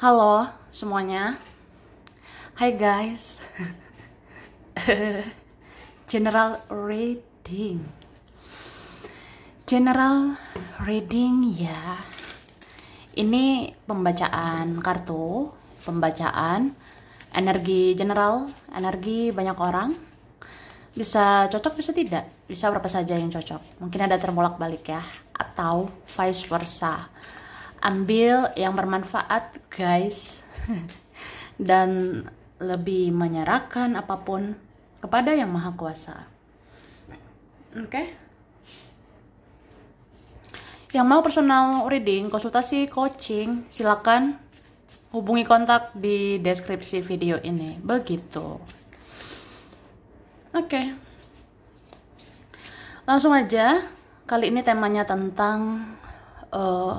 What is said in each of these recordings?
Halo semuanya. Hai guys. General reading. General reading ya. Ini pembacaan kartu, pembacaan energi general, energi banyak orang. Bisa cocok, bisa tidak. Bisa berapa saja yang cocok. Mungkin ada terbolak-balik ya, atau vice versa. Ambil yang bermanfaat guys. Dan lebih menyerahkan apapun kepada Yang Maha Kuasa. Oke? Yang mau personal reading, konsultasi, coaching, silakan hubungi kontak di deskripsi video ini. Begitu. Oke. Langsung aja. Kali ini temanya tentang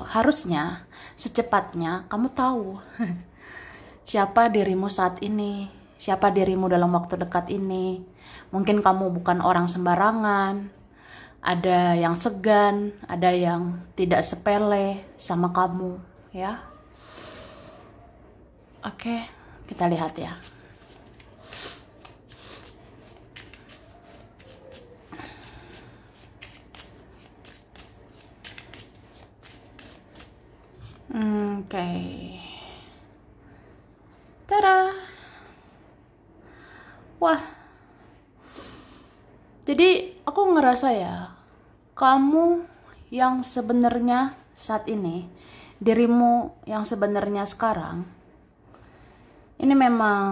harusnya secepatnya kamu tahu siapa dirimu saat ini, siapa dirimu dalam waktu dekat ini. Mungkin kamu bukan orang sembarangan, ada yang segan, ada yang tidak sepele sama kamu ya. Oke, kita lihat ya. Oke. Tada. Wah. Jadi aku ngerasa ya, kamu yang sebenarnya saat ini, dirimu yang sebenarnya sekarang, ini memang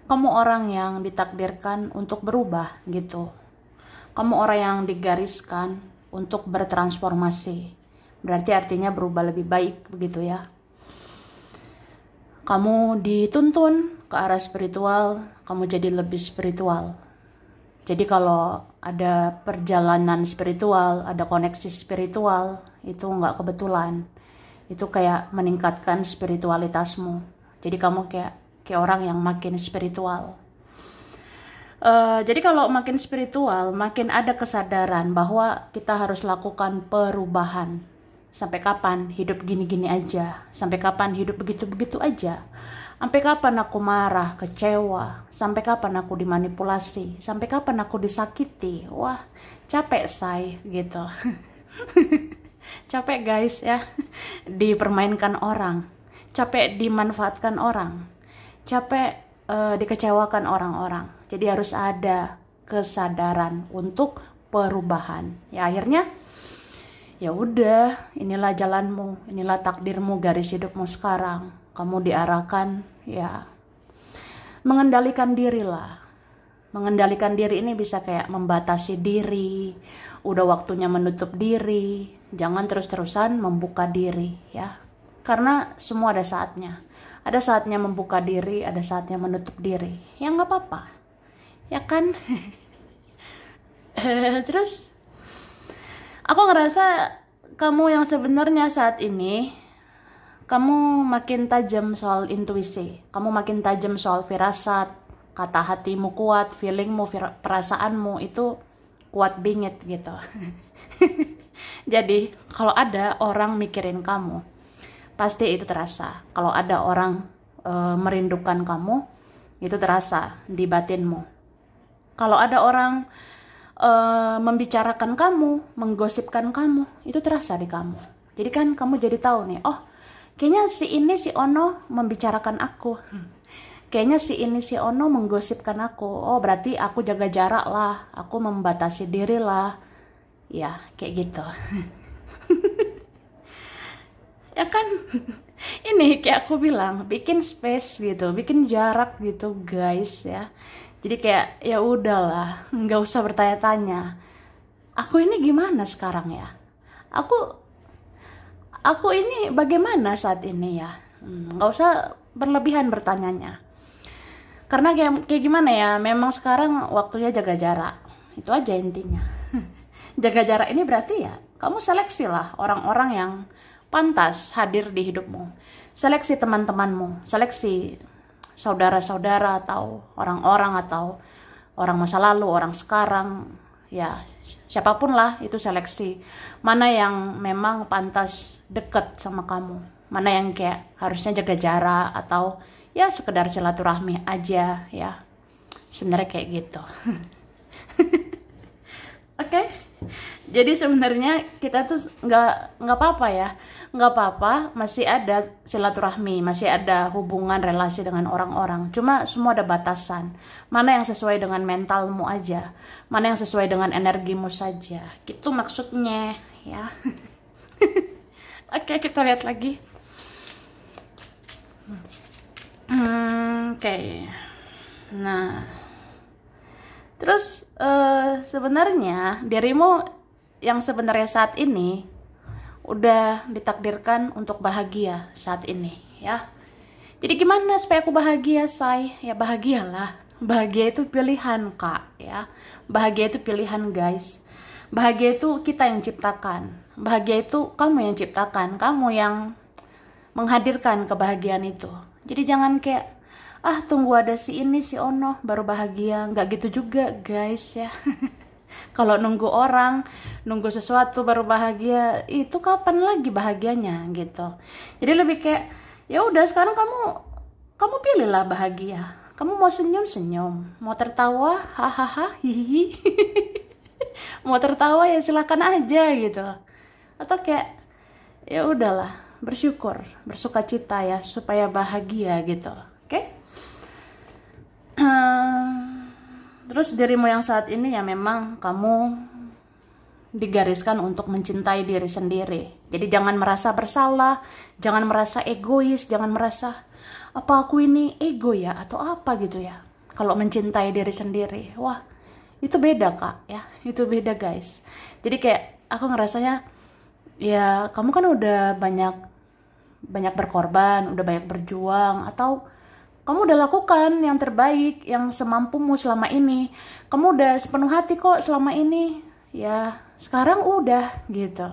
kamu orang yang ditakdirkan untuk berubah gitu. Kamu orang yang digariskan untuk bertransformasi. Berarti artinya berubah lebih baik begitu ya. Kamu dituntun ke arah spiritual, kamu jadi lebih spiritual. Jadi kalau ada perjalanan spiritual, ada koneksi spiritual, itu nggak kebetulan. Itu kayak meningkatkan spiritualitasmu. Jadi kamu kayak orang yang makin spiritual. Jadi kalau makin spiritual, makin ada kesadaran bahwa kita harus lakukan perubahan. Sampai kapan hidup gini-gini aja? Sampai kapan hidup begitu-begitu aja? Sampai kapan aku marah, kecewa? Sampai kapan aku dimanipulasi? Sampai kapan aku disakiti? Wah, capek say gitu. Capek guys ya, dipermainkan orang. Capek dimanfaatkan orang. Capek dikecewakan orang-orang. Jadi harus ada kesadaran untuk perubahan. Ya akhirnya ya udah, inilah jalanmu, inilah takdirmu, garis hidupmu sekarang. Kamu diarahkan ya mengendalikan diri lah. Mengendalikan diri ini bisa kayak membatasi diri, udah waktunya menutup diri, jangan terus-terusan membuka diri ya. Karena semua ada saatnya. Ada saatnya membuka diri, ada saatnya menutup diri. Ya nggak apa-apa. Ya kan? Terus aku ngerasa kamu yang sebenarnya saat ini, kamu makin tajam soal intuisi, kamu makin tajam soal firasat, kata hatimu kuat, feelingmu, perasaanmu itu kuat bingit gitu. Jadi kalau ada orang mikirin kamu, pasti itu terasa. Kalau ada orang merindukan kamu, itu terasa di batinmu. Kalau ada orang membicarakan kamu, menggosipkan kamu, itu terasa di kamu. Jadi kan kamu jadi tahu nih, oh kayaknya si ini si Ono membicarakan aku, kayaknya si ini si Ono menggosipkan aku. Oh berarti aku jaga jarak lah, aku membatasi diri lah, ya kayak gitu. Ya kan, ini kayak aku bilang, bikin space gitu, bikin jarak gitu guys ya. Jadi kayak ya udahlah, nggak usah bertanya-tanya. Aku ini gimana sekarang ya? Aku ini bagaimana saat ini ya? Nggak usah berlebihan bertanyanya. Karena kayak gimana ya? Memang sekarang waktunya jaga jarak. Itu aja intinya. Jaga jarak ini berarti ya kamu seleksi lah orang-orang yang pantas hadir di hidupmu. Seleksi teman-temanmu, seleksi saudara-saudara atau orang-orang atau orang masa lalu, orang sekarang ya siapapun lah itu seleksi. Mana yang memang pantas deket sama kamu, mana yang kayak harusnya jaga jarak atau ya sekedar silaturahmi aja ya. Sebenarnya kayak gitu. Oke. Jadi sebenarnya kita tuh nggak apa-apa ya, nggak apa-apa, masih ada silaturahmi, masih ada hubungan relasi dengan orang-orang. Cuma semua ada batasan. Mana yang sesuai dengan mentalmu aja, mana yang sesuai dengan energimu saja. Gitu maksudnya ya. Oke, kita lihat lagi. Oke. Nah, terus sebenarnya dirimu yang sebenarnya saat ini udah ditakdirkan untuk bahagia saat ini ya. Jadi gimana supaya aku bahagia, say? Ya bahagialah. Bahagia itu pilihan, Kak, ya. Bahagia itu pilihan, guys. Bahagia itu kita yang ciptakan. Bahagia itu kamu yang ciptakan, kamu yang menghadirkan kebahagiaan itu. Jadi jangan kayak tunggu ada si ini si ono baru bahagia. Nggak gitu juga, guys, ya. Kalau nunggu orang, nunggu sesuatu baru bahagia, itu kapan lagi bahagianya gitu. Jadi lebih kayak ya udah sekarang kamu pilihlah bahagia. Kamu mau senyum, mau tertawa, hahaha, hihihi. Mau tertawa ya silakan aja gitu. Atau kayak ya udahlah, bersyukur, bersukacita ya supaya bahagia gitu. Oke? Terus dirimu yang saat ini ya memang kamu digariskan untuk mencintai diri sendiri. Jadi jangan merasa bersalah, jangan merasa egois, jangan merasa apa aku ini ego ya atau apa gitu ya. Kalau mencintai diri sendiri, wah itu beda, Kak, ya. Itu beda, guys. Jadi kayak aku ngerasanya ya kamu kan udah banyak berkorban, udah banyak berjuang, atau kamu udah lakukan yang terbaik, yang semampumu selama ini. Kamu udah sepenuh hati kok selama ini. Ya, sekarang udah gitu.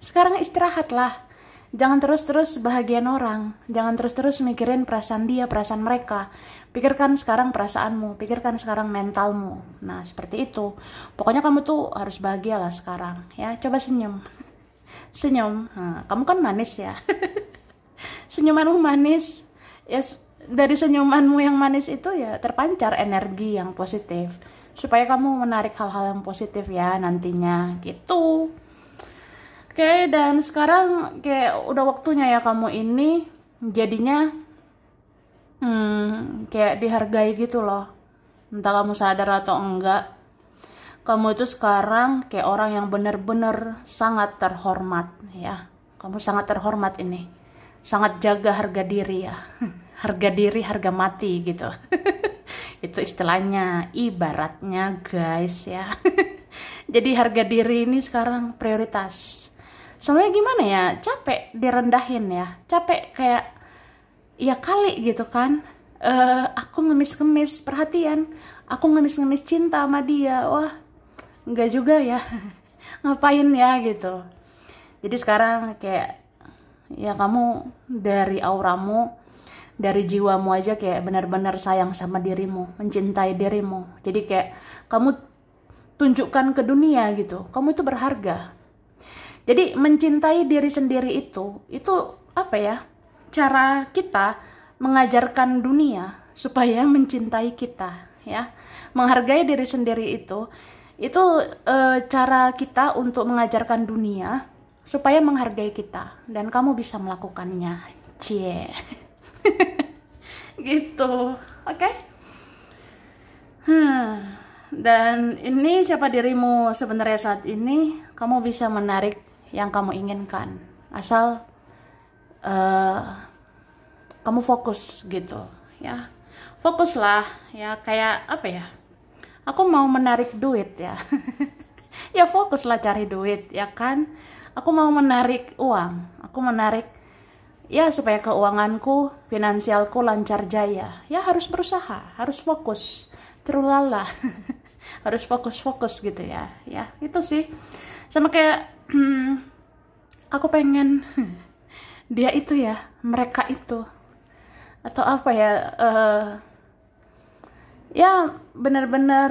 Sekarang istirahatlah. Jangan terus-terus bahagian orang. Jangan terus-terus mikirin perasaan dia, perasaan mereka. Pikirkan sekarang perasaanmu, pikirkan sekarang mentalmu. Nah, seperti itu. Pokoknya kamu tuh harus bahagialah sekarang. Ya, coba senyum. Senyum. Nah, kamu kan manis ya. Senyumanmu manis. Ya, dari senyumanmu yang manis itu ya terpancar energi yang positif supaya kamu menarik hal-hal yang positif ya nantinya gitu. Oke, dan sekarang kayak udah waktunya ya kamu ini jadinya kayak dihargai gitu loh. Entah kamu sadar atau enggak, kamu itu sekarang kayak orang yang benar-benar sangat terhormat ya. Kamu sangat terhormat ini, sangat jaga harga diri ya. Harga diri, harga mati gitu. Itu istilahnya, ibaratnya guys ya. Jadi harga diri ini sekarang prioritas. Soalnya gimana ya, capek direndahin ya. Capek kayak, ya kali gitu kan. Aku ngemis-ngemis perhatian. Aku ngemis-ngemis cinta sama dia. Wah, enggak juga ya. Ngapain ya gitu. Jadi sekarang kayak, ya kamu dari auramu, dari jiwamu aja kayak benar-benar sayang sama dirimu, mencintai dirimu. Jadi kayak kamu tunjukkan ke dunia gitu, kamu itu berharga. Jadi mencintai diri sendiri itu apa ya? Cara kita mengajarkan dunia supaya mencintai kita, ya. Menghargai diri sendiri itu cara kita untuk mengajarkan dunia supaya menghargai kita, dan kamu bisa melakukannya. Cie. Gitu, oke? Dan ini siapa dirimu sebenarnya saat ini, kamu bisa menarik yang kamu inginkan asal kamu fokus gitu ya. Fokuslah ya, kayak apa ya, aku mau menarik duit ya. Ya fokuslah cari duit ya kan. Aku mau menarik uang, aku menarik ya supaya keuanganku, finansialku lancar jaya. Ya harus berusaha, harus fokus. Terulala. Harus fokus-fokus gitu ya. Ya, itu sih. Sama kayak aku pengen dia itu ya, mereka itu. Atau apa ya? ya benar-benar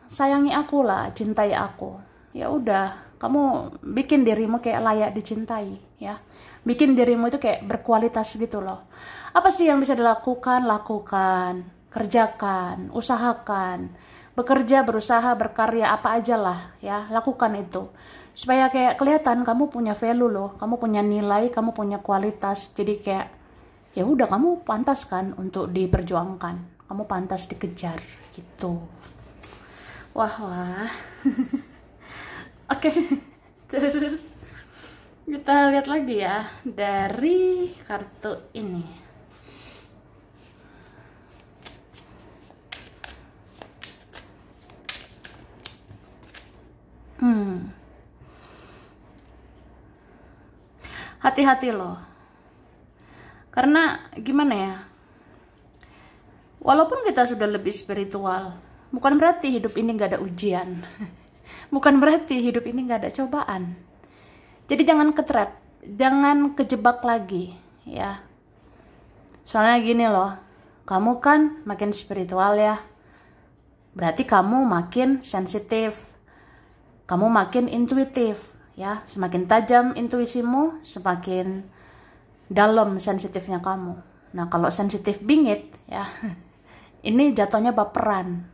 sayangi aku lah, cintai aku. Ya udah, kamu bikin dirimu kayak layak dicintai ya. Bikin dirimu itu kayak berkualitas gitu loh. Apa sih yang bisa dilakukan? Lakukan, kerjakan, usahakan. Bekerja, berusaha, berkarya apa aja lah ya, lakukan itu. Supaya kayak kelihatan kamu punya value loh, kamu punya nilai, kamu punya kualitas. Jadi kayak ya udah, kamu pantas kan untuk diperjuangkan, kamu pantas dikejar gitu. Wah wah. Oke. Terus kita lihat lagi ya dari kartu ini. Hati-hati loh, karena gimana ya, walaupun kita sudah lebih spiritual, bukan berarti hidup ini gak ada ujian. Bukan berarti hidup ini gak ada cobaan. Jadi jangan ketrap, jangan kejebak lagi ya. Soalnya gini loh, kamu kan makin spiritual ya, berarti kamu makin sensitif, kamu makin intuitif ya. Semakin tajam intuisimu, semakin dalam sensitifnya kamu. Nah kalau sensitif bingit ya, ini jatuhnya baperan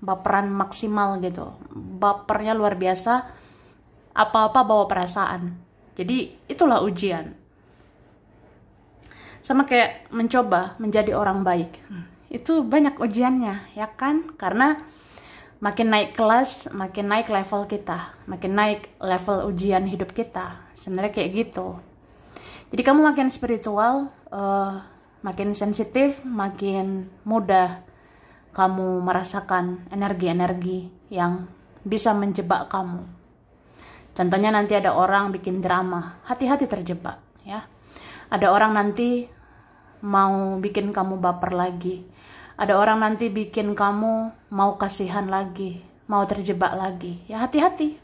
maksimal gitu, bapernya luar biasa, apa-apa bawa perasaan. Jadi itulah ujian, sama kayak mencoba menjadi orang baik. Itu banyak ujiannya ya kan, karena makin naik kelas, makin naik level kita, makin naik level ujian hidup kita. Sebenarnya kayak gitu. Jadi kamu makin spiritual, makin sensitif, makin mudah kamu merasakan energi-energi yang bisa menjebak kamu. Contohnya nanti ada orang bikin drama, hati-hati terjebak ya. Ada orang nanti mau bikin kamu baper lagi. Ada orang nanti bikin kamu mau kasihan lagi, mau terjebak lagi. Ya hati-hati.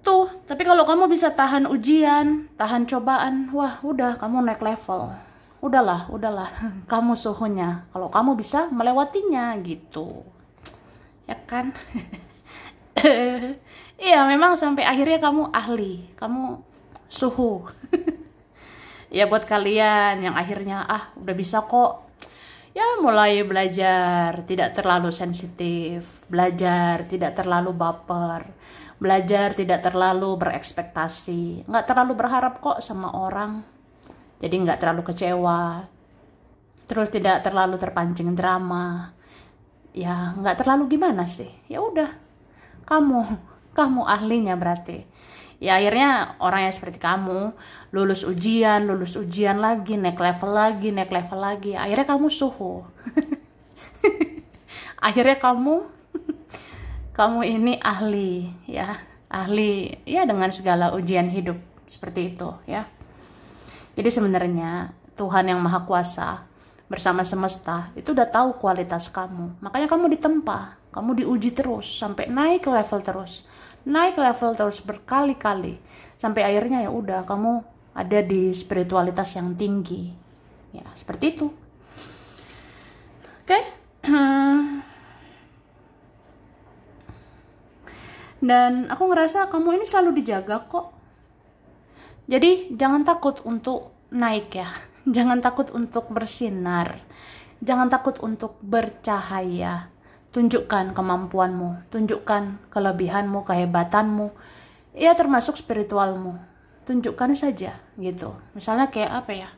Tuh, tapi kalau kamu bisa tahan ujian, tahan cobaan, wah udah kamu naik level. Udahlah. Kamu suhunya. Kalau kamu bisa melewatinya gitu. Ya kan? Iya, memang sampai akhirnya kamu ahli, kamu suhu. Ya buat kalian yang akhirnya udah bisa kok, ya mulai belajar tidak terlalu sensitif, belajar tidak terlalu baper, belajar tidak terlalu berekspektasi, nggak terlalu berharap kok sama orang, jadi nggak terlalu kecewa, terus tidak terlalu terpancing drama, ya nggak terlalu gimana sih, ya udah, kamu ahlinya berarti. Ya akhirnya orang yang seperti kamu lulus ujian lagi, naik level lagi, akhirnya kamu suhu. Akhirnya kamu ini ahli ya dengan segala ujian hidup seperti itu ya. Jadi sebenarnya Tuhan yang Maha Kuasa bersama semesta itu udah tahu kualitas kamu, makanya kamu ditempa, kamu diuji terus sampai naik level terus berkali-kali sampai akhirnya ya udah kamu ada di spiritualitas yang tinggi ya, seperti itu. Oke. Dan aku ngerasa kamu ini selalu dijaga kok, jadi jangan takut untuk naik ya. Jangan takut untuk bersinar, jangan takut untuk bercahaya. Tunjukkan kemampuanmu, tunjukkan kelebihanmu, kehebatanmu, ya termasuk spiritualmu. Tunjukkan saja gitu. Misalnya kayak apa ya,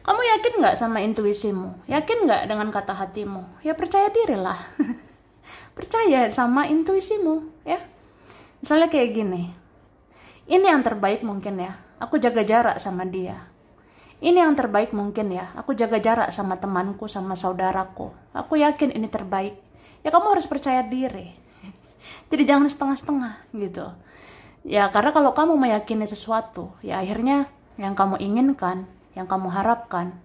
kamu yakin nggak sama intuisimu? Yakin nggak dengan kata hatimu? Ya percaya dirilah. Percaya sama intuisimu ya. Misalnya kayak gini, ini yang terbaik mungkin ya, aku jaga jarak sama dia. Ini yang terbaik mungkin ya, aku jaga jarak sama temanku, sama saudaraku. Aku yakin ini terbaik. Ya kamu harus percaya diri. Jadi jangan setengah-setengah gitu. Ya karena kalau kamu meyakini sesuatu, ya akhirnya yang kamu inginkan, yang kamu harapkan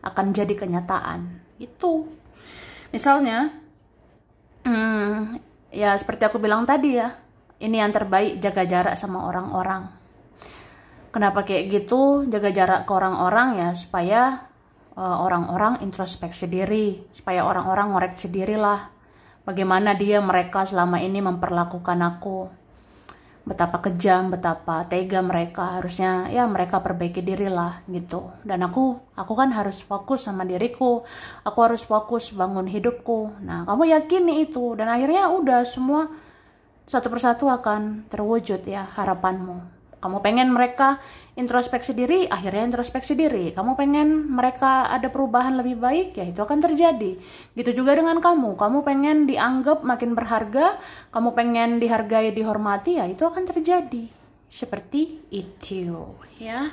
akan jadi kenyataan. Itu. Misalnya, ya seperti aku bilang tadi ya, ini yang terbaik, jaga jarak sama orang-orang. Kenapa kayak gitu? Jaga jarak ke orang-orang ya supaya orang-orang introspeksi diri, supaya orang-orang ngoreksi diri lah. Bagaimana mereka selama ini memperlakukan aku. Betapa kejam, betapa tega mereka. Harusnya ya mereka perbaiki diri lah gitu. Dan aku kan harus fokus sama diriku. Aku harus fokus bangun hidupku. Nah, kamu yakini itu. Dan akhirnya udah semua satu persatu akan terwujud ya harapanmu. Kamu pengen mereka introspeksi diri, akhirnya introspeksi diri. Kamu pengen mereka ada perubahan lebih baik, ya itu akan terjadi. Gitu juga dengan kamu. Kamu pengen dianggap makin berharga, kamu pengen dihargai, dihormati, ya itu akan terjadi. Seperti itu, ya.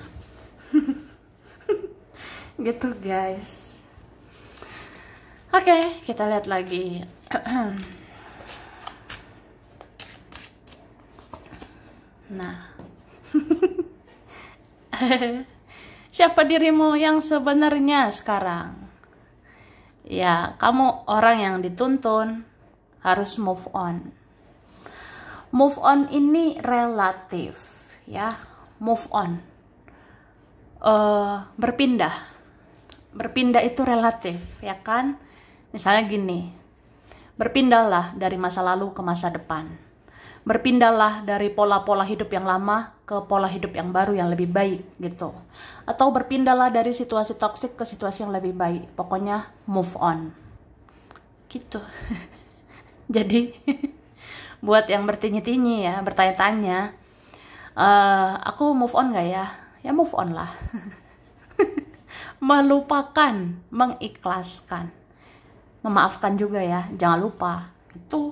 Gitu guys. Oke, kita lihat lagi. Nah. Siapa dirimu yang sebenarnya sekarang? Ya, kamu orang yang dituntun harus move on. Move on ini relatif, ya. Move on. Berpindah itu relatif, ya kan? Misalnya gini, berpindahlah dari masa lalu ke masa depan. Berpindahlah dari pola-pola hidup yang lama ke pola hidup yang baru yang lebih baik gitu. Atau berpindahlah dari situasi toksik ke situasi yang lebih baik. Pokoknya move on. Gitu. Jadi buat yang bertanya-tanya ya, bertanya-tanya, aku move on gak ya? Ya move on lah. Melupakan, mengikhlaskan. Memaafkan juga ya, jangan lupa. Itu.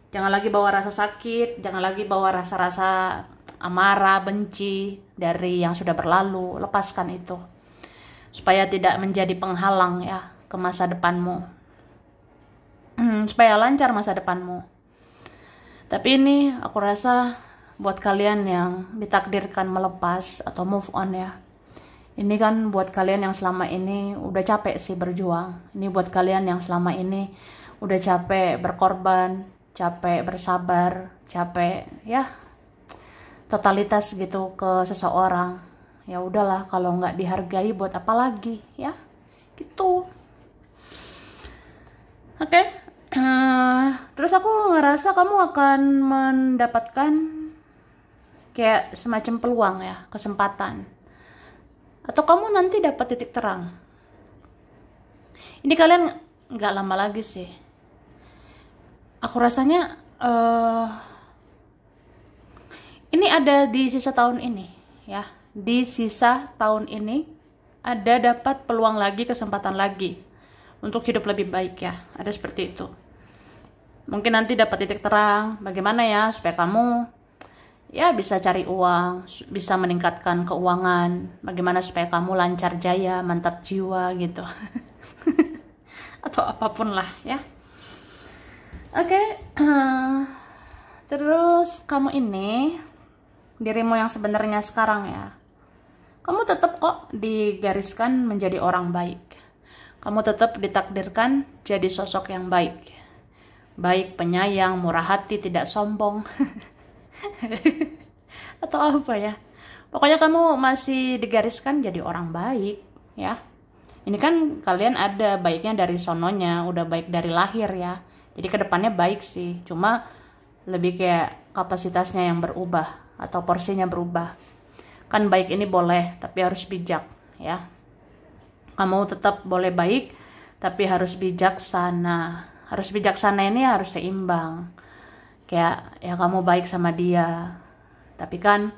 Jangan lagi bawa rasa sakit, jangan lagi bawa rasa-rasa amarah, benci dari yang sudah berlalu. Lepaskan itu. Supaya tidak menjadi penghalang ya ke masa depanmu. Supaya lancar masa depanmu. Tapi ini aku rasa buat kalian yang ditakdirkan melepas atau move on ya. Ini kan buat kalian yang selama ini udah capek sih berjuang. Ini buat kalian yang selama ini udah capek berkorban, capek bersabar, capek ya totalitas gitu ke seseorang. Ya udahlah, kalau nggak dihargai buat apa lagi ya, gitu. Oke. Terus aku ngerasa kamu akan mendapatkan kayak semacam peluang ya, kesempatan. Atau kamu nanti dapat titik terang. Ini kalian nggak lama lagi sih. Aku rasanya ini ada di sisa tahun ini ya. Di sisa tahun ini ada dapat peluang lagi, kesempatan lagi untuk hidup lebih baik ya. Ada seperti itu. Mungkin nanti dapat titik terang bagaimana ya supaya kamu ya bisa cari uang, bisa meningkatkan keuangan, bagaimana supaya kamu lancar jaya, mantap jiwa gitu. Atau apapun lah ya. Oke, terus kamu ini, dirimu yang sebenarnya sekarang ya, kamu tetap kok digariskan menjadi orang baik. Kamu tetap ditakdirkan jadi sosok yang baik. Baik, penyayang, murah hati, tidak sombong. Atau apa ya. Pokoknya kamu masih digariskan jadi orang baik ya. Ini kan kalian ada baiknya dari sononya, udah baik dari lahir ya. Jadi kedepannya baik sih, cuma lebih kayak kapasitasnya yang berubah atau porsinya berubah. Kan baik ini boleh, tapi harus bijak ya. Kamu tetap boleh baik, tapi harus bijaksana. Harus bijaksana ini harus seimbang. Kayak ya kamu baik sama dia, tapi kan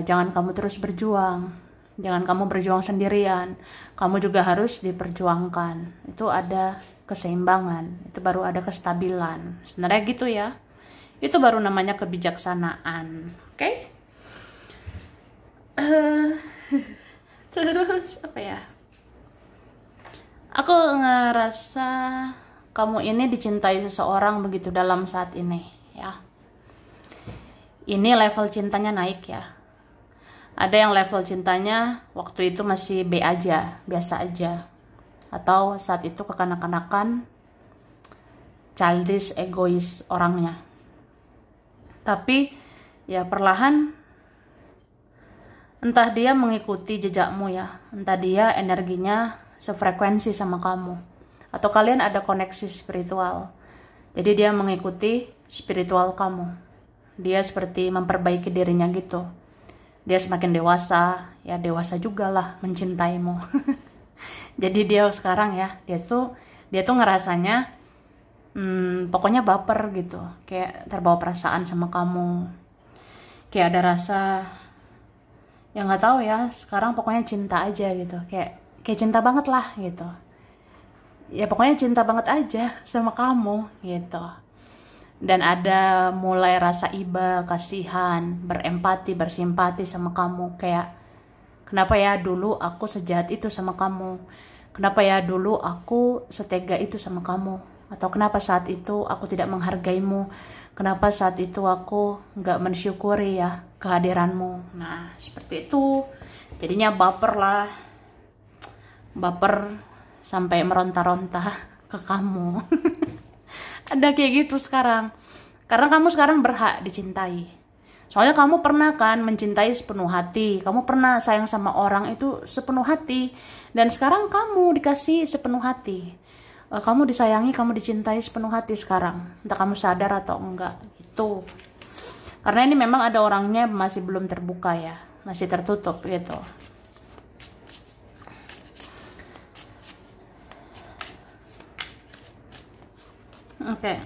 jangan kamu terus berjuang. Jangan kamu berjuang sendirian. Kamu juga harus diperjuangkan. Itu ada keseimbangan, itu baru ada kestabilan. Sebenarnya gitu ya. Itu baru namanya kebijaksanaan. Oke? Terus apa ya? Aku ngerasa kamu ini dicintai seseorang begitu dalam saat ini ya. Ini level cintanya naik ya. Ada yang level cintanya waktu itu masih B aja, biasa aja. Atau saat itu kekanak-kanakan, childish, egois orangnya. Tapi ya perlahan entah dia mengikuti jejakmu ya, entah dia energinya sefrekuensi sama kamu, atau kalian ada koneksi spiritual. Jadi dia mengikuti spiritual kamu, dia seperti memperbaiki dirinya gitu. Dia semakin dewasa, ya dewasa juga lah mencintaimu. Jadi dia sekarang ya, dia tuh ngerasanya pokoknya baper gitu, kayak terbawa perasaan sama kamu, kayak ada rasa yang nggak tahu ya, sekarang pokoknya cinta aja gitu, kayak cinta banget lah gitu, ya pokoknya cinta banget aja sama kamu gitu. Dan ada mulai rasa iba, kasihan, berempati, bersimpati sama kamu, kayak kenapa ya dulu aku sejahat itu sama kamu, kenapa ya dulu aku setega itu sama kamu, atau kenapa saat itu aku tidak menghargaimu, kenapa saat itu aku nggak mensyukuri ya kehadiranmu. Nah seperti itu, jadinya baper lah, baper sampai meronta-ronta ke kamu. Ada kayak gitu sekarang, karena kamu sekarang berhak dicintai. Soalnya kamu pernah kan mencintai sepenuh hati, kamu pernah sayang sama orang itu sepenuh hati, dan sekarang kamu dikasih sepenuh hati. Kamu disayangi, kamu dicintai sepenuh hati sekarang, entah kamu sadar atau enggak gitu. Karena ini memang ada orangnya masih belum terbuka ya, masih tertutup gitu. Oke.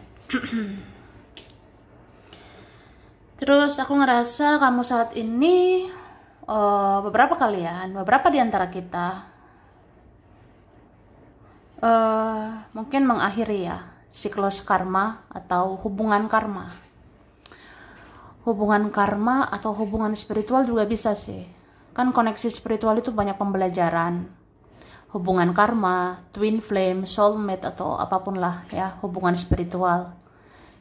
Terus aku ngerasa kamu saat ini beberapa di antara kita mungkin mengakhiri ya siklus karma atau hubungan karma. Hubungan karma atau hubungan spiritual juga bisa sih. Kan koneksi spiritual itu banyak pembelajaran. Hubungan karma, twin flame, soulmate atau apapun lah ya, hubungan spiritual.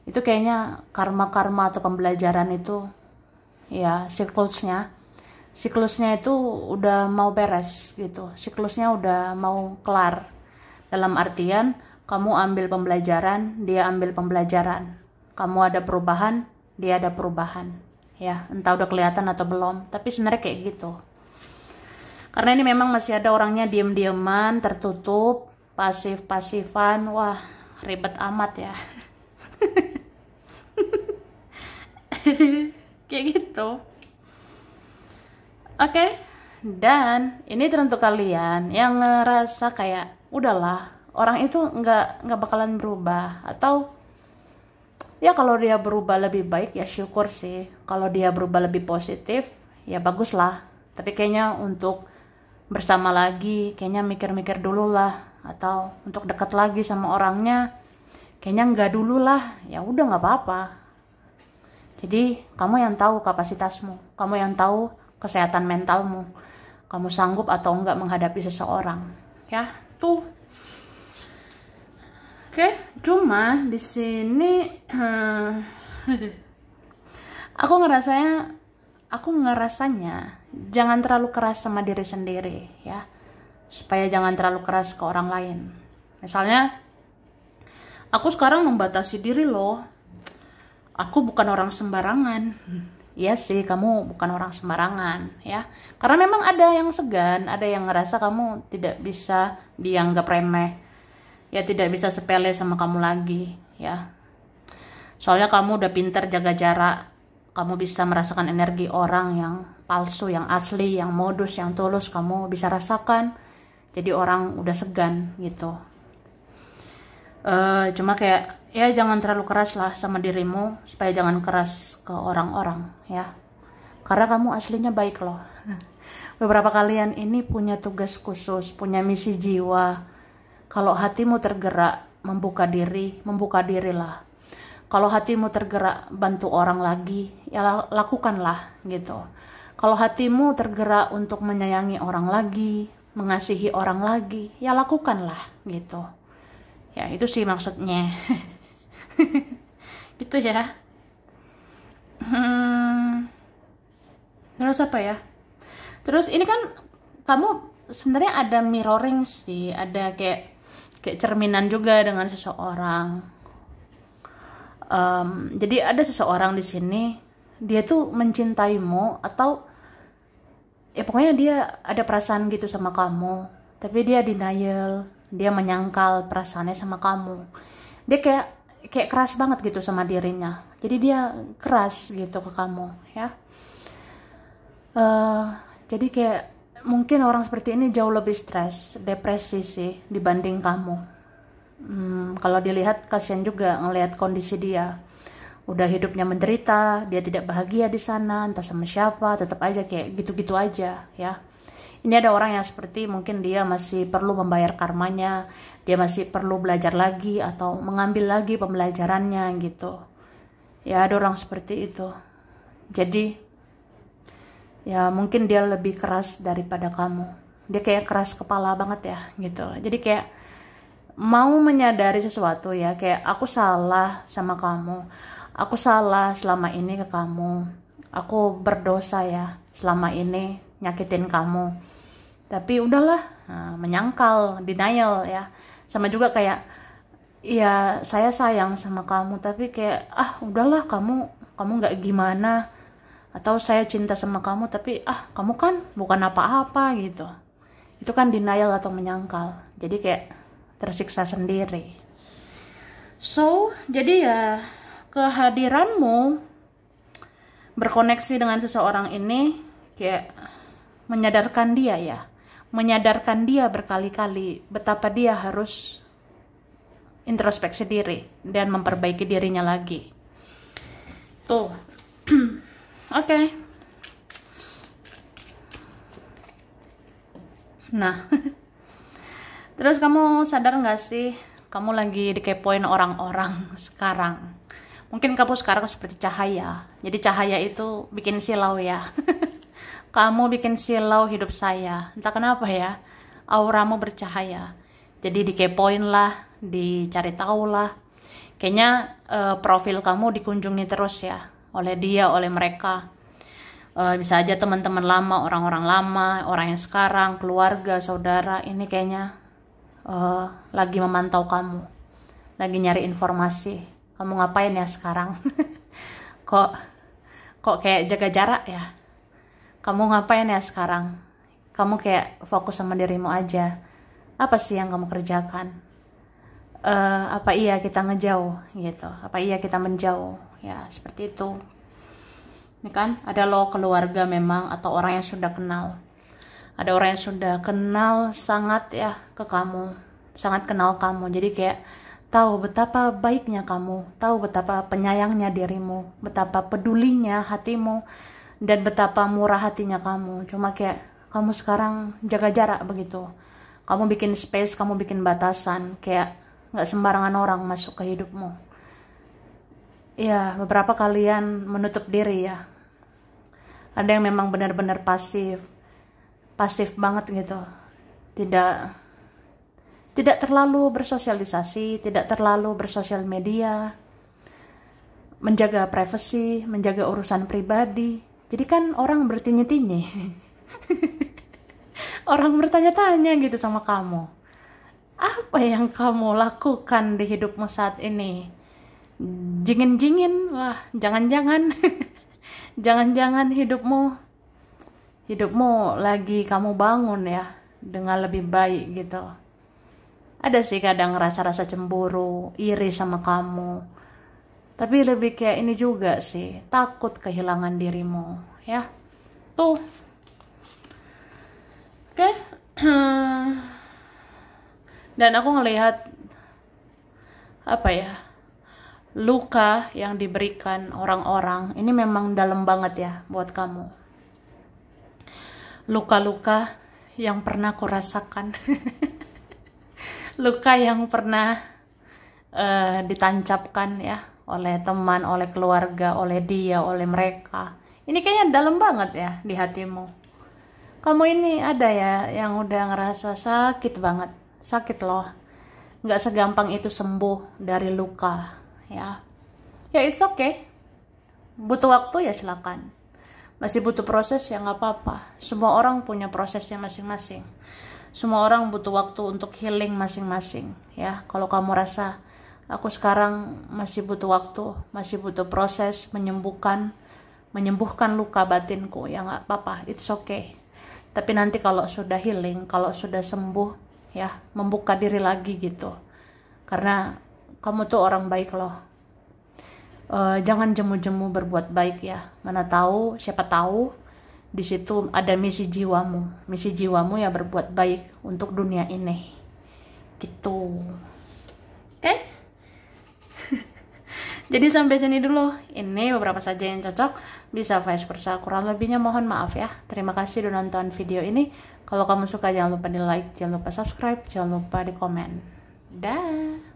Itu kayaknya karma-karma atau pembelajaran itu ya siklusnya itu udah mau beres gitu. Siklusnya udah mau kelar. Dalam artian kamu ambil pembelajaran, dia ambil pembelajaran. Kamu ada perubahan, dia ada perubahan. Ya, entah udah kelihatan atau belum, tapi sebenarnya kayak gitu. Karena ini memang masih ada orangnya diem-dieman, tertutup, pasif-pasifan. Wah, ribet amat ya. Kayak gitu. Oke. Dan ini teruntuk kalian yang ngerasa kayak udahlah, orang itu nggak bakalan berubah, atau ya kalau dia berubah lebih baik ya syukur sih. Kalau dia berubah lebih positif ya bagus lah. Tapi kayaknya untuk bersama lagi kayaknya mikir-mikir dulu lah, atau untuk dekat lagi sama orangnya kayaknya nggak dulu lah. Ya udah nggak apa-apa. Jadi kamu yang tahu kapasitasmu, kamu yang tahu kesehatan mentalmu, kamu sanggup atau enggak menghadapi seseorang ya tuh. Oke, cuma di sini aku ngerasanya jangan terlalu keras sama diri sendiri ya, supaya jangan terlalu keras ke orang lain. Misalnya aku sekarang membatasi diri loh, aku bukan orang sembarangan. Iya sih, kamu bukan orang sembarangan ya, karena memang ada yang segan, ada yang ngerasa kamu tidak bisa dianggap remeh ya, tidak bisa sepele sama kamu lagi ya. Soalnya kamu udah pinter jaga jarak, kamu bisa merasakan energi orang yang palsu, yang asli, yang modus, yang tulus, kamu bisa rasakan. Jadi orang udah segan gitu. Cuma kayak ya jangan terlalu keras lah sama dirimu, supaya jangan keras ke orang-orang ya. Karena kamu aslinya baik loh. Beberapa kalian ini punya tugas khusus, punya misi jiwa. Kalau hatimu tergerak membuka dirilah. Kalau hatimu tergerak bantu orang lagi, ya lakukanlah gitu. Kalau hatimu tergerak untuk menyayangi orang lagi, mengasihi orang lagi, ya lakukanlah gitu. Ya itu sih maksudnya. Gitu ya. Terus apa ya? Terus ini kan kamu sebenarnya ada mirroring sih, ada kayak cerminan juga dengan seseorang. Jadi ada seseorang di sini, dia tuh mencintaimu, atau ya pokoknya dia ada perasaan gitu sama kamu. tapi dia denial, dia menyangkal perasaannya sama kamu. Dia kayak keras banget gitu sama dirinya, jadi dia keras gitu ke kamu ya. Jadi kayak mungkin orang seperti ini jauh lebih stres, depresi sih dibanding kamu. Kalau dilihat kasihan juga ngelihat kondisi dia, udah hidupnya menderita, dia tidak bahagia di sana, entah sama siapa, tetap aja kayak gitu-gitu aja ya. Ini ada orang yang seperti mungkin dia masih perlu membayar karmanya, dia masih perlu belajar lagi atau mengambil lagi pembelajarannya gitu. Ya ada orang seperti itu. Jadi ya mungkin dia lebih keras daripada kamu. Dia kayak keras kepala banget ya gitu. Jadi kayak mau menyadari sesuatu ya, kayak aku salah sama kamu. Aku salah selama ini ke kamu. Aku berdosa ya selama ini nyakitin kamu. Tapi udahlah, menyangkal, denial ya. Sama juga kayak ya saya sayang sama kamu, tapi kayak udahlah kamu nggak gimana. Atau saya cinta sama kamu, tapi kamu kan bukan apa-apa gitu. Itu kan denial atau menyangkal. Jadi kayak tersiksa sendiri. So, jadi ya kehadiranmu berkoneksi dengan seseorang ini kayak menyadarkan dia ya. Menyadarkan dia berkali-kali betapa dia harus introspeksi diri dan memperbaiki dirinya lagi. Tuh. Oke. Nah, terus kamu sadar nggak sih, kamu lagi dikepoin orang-orang sekarang. Mungkin kamu sekarang seperti cahaya. Jadi cahaya itu bikin silau ya. Kamu bikin silau hidup saya. Entah kenapa ya, auramu bercahaya. Jadi dikepoin lah, dicari tahu lah. Kayaknya profil kamu dikunjungi terus ya, oleh dia, oleh mereka. Bisa aja teman-teman lama, orang-orang lama, orang yang sekarang, keluarga, saudara. Ini kayaknya lagi memantau kamu, lagi nyari informasi. Kamu ngapain ya sekarang? kok kayak jaga jarak ya? Kamu ngapain ya sekarang? Kamu kayak fokus sama dirimu aja. Apa sih yang kamu kerjakan? Apa iya kita ngejauh gitu? Apa iya kita menjauh? Ya seperti itu. Ini kan ada lo keluarga memang, atau orang yang sudah kenal. Ada orang yang sudah kenal sangat ya ke kamu, sangat kenal kamu. Jadi kayak tahu betapa baiknya kamu, tahu betapa penyayangnya dirimu, betapa pedulinya hatimu, dan betapa murah hatinya kamu. Cuma kayak kamu sekarang jaga jarak begitu. Kamu bikin space, kamu bikin batasan, kayak nggak sembarangan orang masuk ke hidupmu. Ya, beberapa kalian menutup diri ya. Ada yang memang benar-benar pasif banget gitu. Tidak terlalu bersosialisasi, tidak terlalu bersosial media, menjaga privasi, menjaga urusan pribadi. Jadi kan orang bertanya-tanya, orang bertanya-tanya gitu sama kamu. Apa yang kamu lakukan di hidupmu saat ini? Jingin-jingin, wah jangan-jangan, jangan-jangan hidupmu lagi kamu bangun ya dengan lebih baik gitu. Ada sih kadang rasa-rasa cemburu, iri sama kamu. Tapi lebih kayak ini juga sih, takut kehilangan dirimu, ya. Tuh. Oke. Dan aku ngelihat apa ya? Luka yang diberikan orang-orang ini memang dalam banget ya buat kamu. Luka-luka yang pernah aku rasakan. Luka yang pernah ditancapkan ya oleh teman, oleh keluarga, oleh dia, oleh mereka. Ini kayaknya dalam banget ya di hatimu. Kamu ini ada ya yang udah ngerasa sakit banget. Sakit loh. Nggak segampang itu sembuh dari luka ya. Ya it's okay. Butuh waktu ya silakan. Masih butuh proses ya nggak apa-apa. Semua orang punya prosesnya masing-masing. Semua orang butuh waktu untuk healing masing-masing ya. Kalau kamu rasa aku sekarang masih butuh waktu, masih butuh proses menyembuhkan luka batinku, ya nggak apa-apa, it's okay. Tapi nanti kalau sudah healing, kalau sudah sembuh, ya membuka diri lagi gitu. Karena kamu tuh orang baik loh. Jangan jemu-jemu berbuat baik ya. Mana tahu, siapa tahu di situ ada misi jiwamu. Misi jiwamu ya berbuat baik untuk dunia ini. Gitu. Oke? Jadi sampai sini dulu. Ini beberapa saja yang cocok, bisa vice versa. Kurang lebihnya mohon maaf ya. Terima kasih udah nonton video ini. Kalau kamu suka jangan lupa di like, jangan lupa subscribe, jangan lupa di komen. Dah.